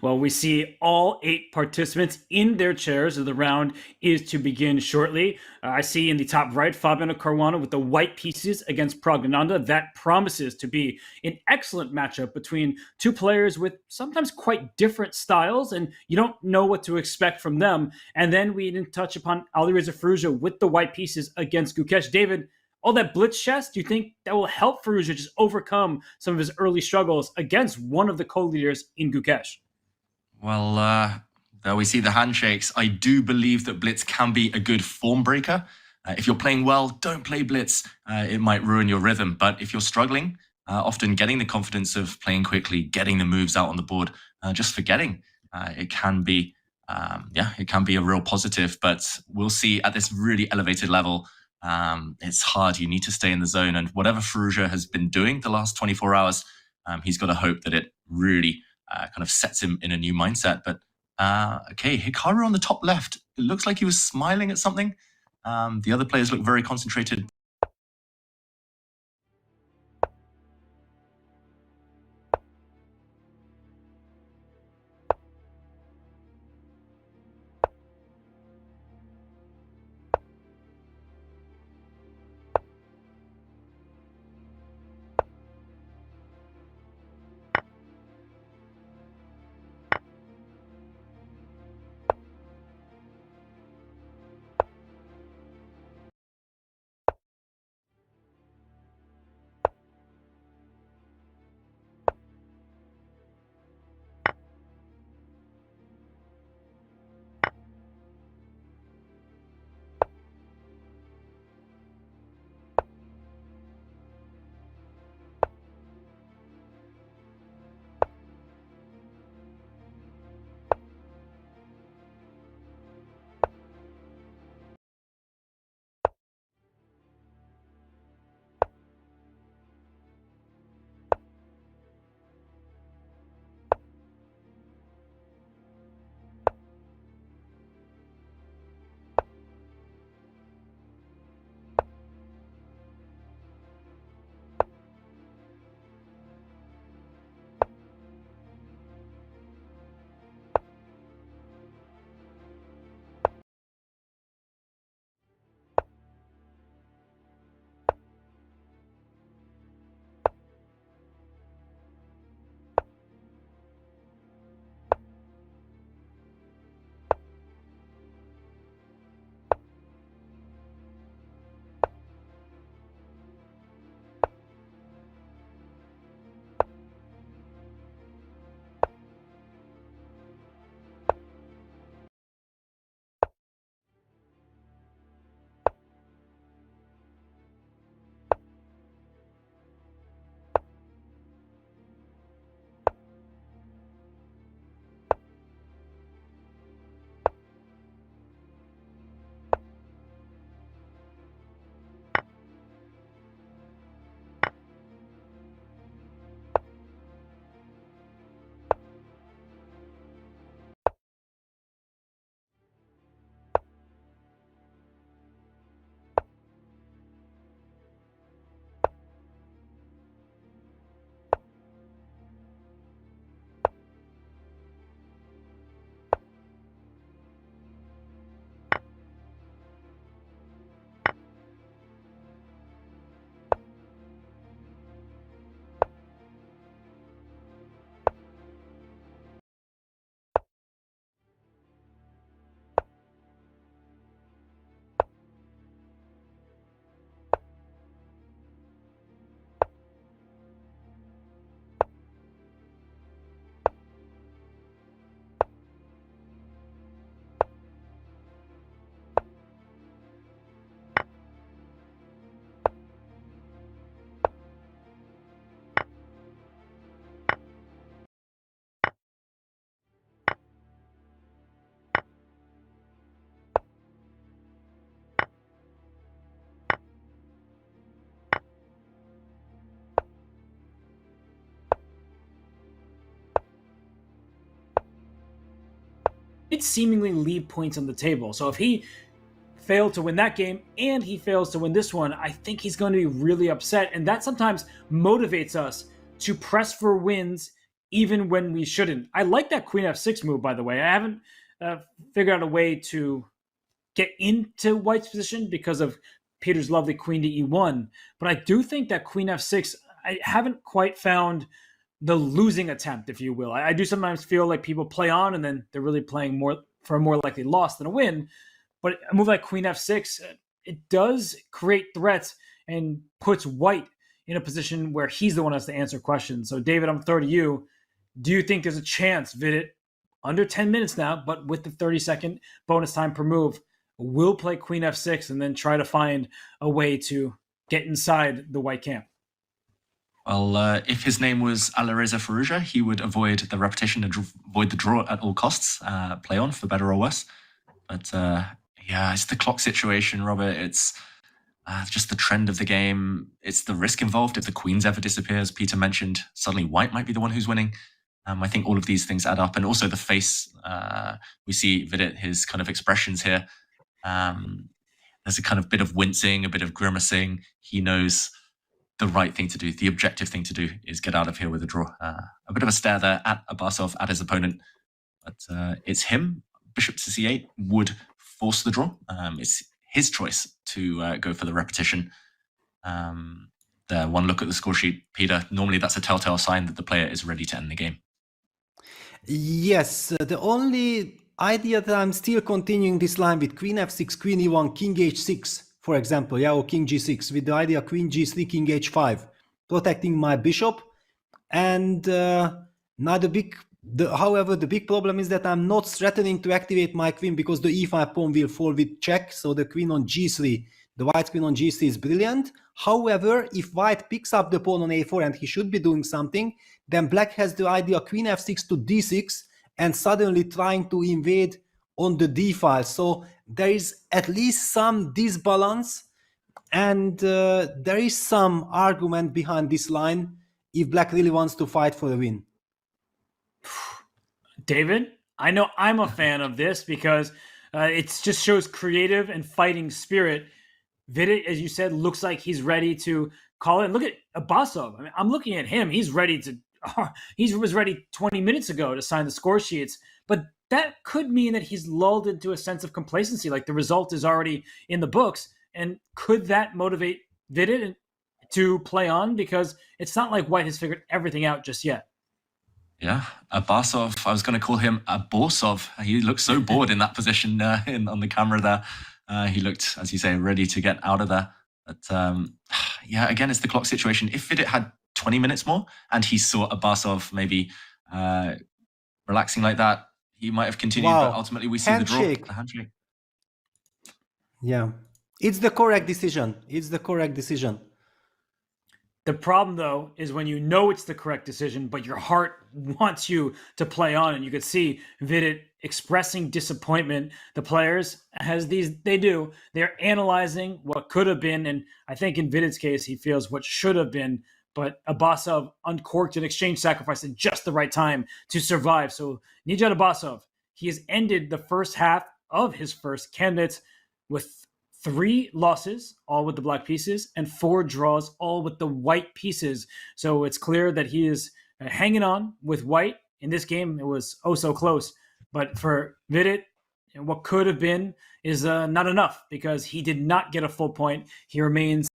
Well, we see all 8 participants in their chairs, and the round is to begin shortly. I see in the top right Fabiano Caruana with the white pieces against Praggnanandhaa. That promises to be an excellent matchup between two players with sometimes quite different styles, and you don't know what to expect from them. And then we didn't touch upon Alireza Firouzja with the white pieces against Gukesh. David, all that blitz chess, do you think that will help Firouzja just overcome some of his early struggles against one of the co-leaders in Gukesh? Well, there we see the handshakes. I do believe that blitz can be a good form breaker. If you're playing well, don't play blitz. It might ruin your rhythm. But if you're struggling, often getting the confidence of playing quickly, getting the moves out on the board, just forgetting, it can be, it can be a real positive. But we'll see at this really elevated level. It's hard. You need to stay in the zone. And whatever Firouzja has been doing the last 24 hours, he's got to hope that it really kind of sets him in a new mindset. But okay, Hikaru on the top left, it looks like he was smiling at something. The other players look very concentrated. It seemingly leave points on the table. So if he failed to win that game and he fails to win this one, I think he's going to be really upset. And that sometimes motivates us to press for wins even when we shouldn't. I like that queen f6 move, by the way. I haven't figured out a way to get into white's position because of Peter's lovely queen to e1. But I do think that queen f6, I haven't quite found the losing attempt, if you will. I do sometimes feel like people play on and then they're really playing more for a more likely loss than a win. But a move like queen f6, it does create threats and puts white in a position where he's the one who has to answer questions. So, David, I'm throwing to you. Do you think there's a chance Vidit, under 10 minutes now, but with the 30-second bonus time per move, will play queen f6 and then try to find a way to get inside the white camp? Well, if his name was Alireza Firouzja, he would avoid the repetition and avoid the draw at all costs, play on for better or worse. But yeah, it's the clock situation, Robert. It's just the trend of the game. It's the risk involved. If the queens ever disappear, as Peter mentioned, suddenly white might be the one who's winning. I think all of these things add up. And also the face, we see Vidit, his kind of expressions here. There's a kind of bit of wincing, a bit of grimacing. He knows the right thing to do. The objective thing to do is get out of here with a draw. A bit of a stare there at Abasov, at his opponent. But it's him. Bishop to c8 would force the draw. It's his choice to go for the repetition. There, one look at the score sheet, Peter. Normally that's a telltale sign that the player is ready to end the game. Yes, the only idea that I'm still continuing this line with queen f6, queen e1, king h6, for example, yeah, or king g6, with the idea queen g3, king h5, protecting my bishop. And however, the big problem is that I'm not threatening to activate my queen because the e5 pawn will fall with check. So the queen on g3, the white queen on g3 is brilliant. However, if white picks up the pawn on a4, and he should be doing something, then black has the idea queen f6 to d6 and suddenly trying to invade on the d file. So there is at least some disbalance, and there is some argument behind this line if black really wants to fight for a win. David, I know I'm a fan of this because it just shows creative and fighting spirit. Vidit, as you said, looks like he's ready to call it. And look at Abasov. I mean, I'm looking at him. He's ready to. He was ready 20 minutes ago to sign the score sheets. But that could mean that he's lulled into a sense of complacency, like the result is already in the books. And could that motivate Vidit to play on? Because it's not like white has figured everything out just yet. Yeah, Abasov, I was going to call him Abasov. He looked so bored in that position on the camera there. He looked, as you say, ready to get out of there. But yeah, again, it's the clock situation. If Vidit had 20 minutes more and he saw Abasov maybe relaxing like that, he might have continued. Wow. But ultimately, we see Handshake. the handshake. Yeah, it's the correct decision. It's the correct decision. The problem, though, is when you know it's the correct decision, but your heart wants you to play on. And you could see Vidit expressing disappointment. The players, as they do, they're analyzing what could have been. And I think in Vidit's case, he feels what should have been. But Abasov uncorked an exchange sacrifice at just the right time to survive. So Nijat Abasov, he has ended the first half of his first candidates with 3 losses, all with the black pieces, and 4 draws, all with the white pieces. So it's clear that he is hanging on with white. In this game, it was oh so close. But for Vidit, what could have been is not enough because he did not get a full point. He remains